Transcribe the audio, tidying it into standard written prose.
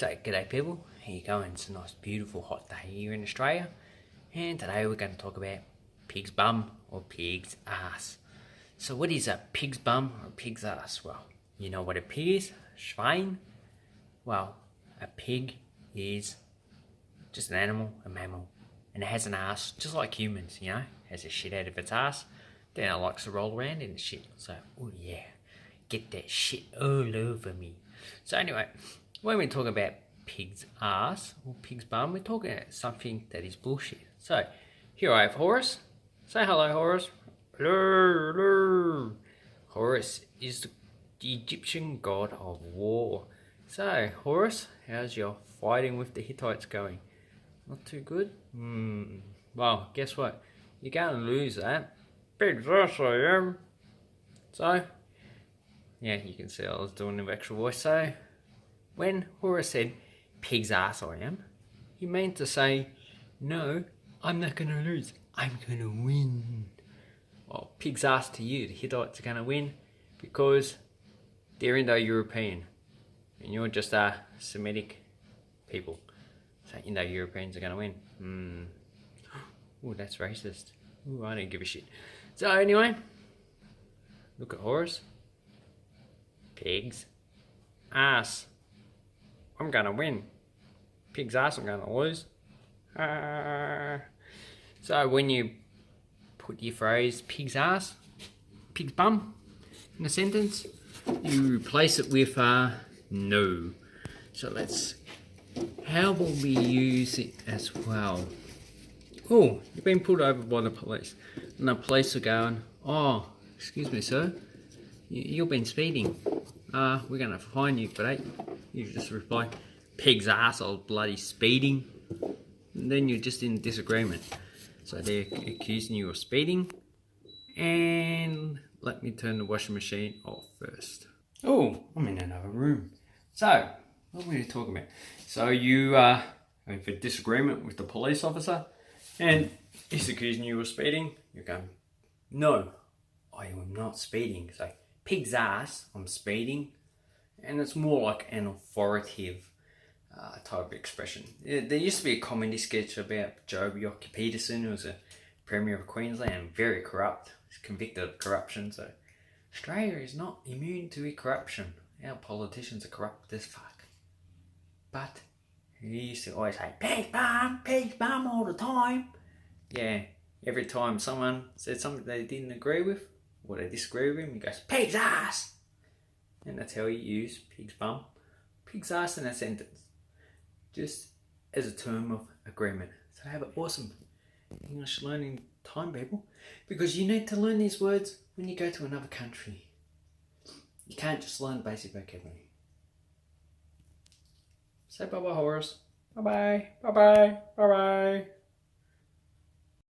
So, g'day people, how you going? It's a nice beautiful hot day here in Australia, and today we're going to talk about pig's bum or pig's ass. So what is a pig's bum or a pig's ass? Well, you know what a pig is? Schwein? Well, a pig is just an animal, a mammal, and it has an ass just like humans, you know? It has a shit out of its ass, then it likes to roll around in the shit. So, oh yeah, get that shit all over me. So anyway, when we talk about pig's ass or pig's bum, we're talking about something that is bullshit. So, here I have Horus. Say hello, Horus. Hello, hello. Horus is the Egyptian god of war. So, Horus, how's your fighting with the Hittites going? Not too good? Well, guess what? You're going to lose that. Pig's ass I am. So, yeah, you can see I was doing the extra voice. So, when Horus said, pig's ass I am, he meant to say, no, I'm not going to lose, I'm going to win. Well, pig's ass to you, the Hittites are going to win because they're Indo-European and you're just Semitic people. So Indo-Europeans are going to win. Oh, that's racist. Oh, I don't give a shit. So anyway, look at Horus. Pig's ass. I'm gonna win. Pig's ass, I'm gonna lose. So when you put your phrase pig's ass, pig's bum in a sentence, you replace it with no. So how will we use it as well? Oh, you've been pulled over by the police. And the police are going, oh, excuse me sir, you've been speeding. We're gonna fine you for that. You just reply, pig's ass, old bloody speeding. And then you're just in disagreement. So they're accusing you of speeding. And let me turn the washing machine off first. Oh, I'm in another room. So, what were we talking about? So you are in for disagreement with the police officer. And he's accusing you of speeding. You're going, no, I am not speeding. So, pig's ass, I'm speeding. And it's more like an authoritative type of expression. There used to be a comedy sketch about Joh Bjelke-Petersen, who was a Premier of Queensland, very corrupt. He's convicted of corruption, so Australia is not immune to corruption. Our politicians are corrupt as fuck. But he used to always say, pig's bum all the time. Yeah, every time someone said something they didn't agree with, or they disagree with him, he goes, pig's ass. And that's how you use pig's bum, pig's ass in a sentence. Just as a term of agreement. So have an awesome English learning time, people. Because you need to learn these words when you go to another country. You can't just learn basic vocabulary. Say bye-bye, Horus. Bye-bye, bye-bye, bye-bye.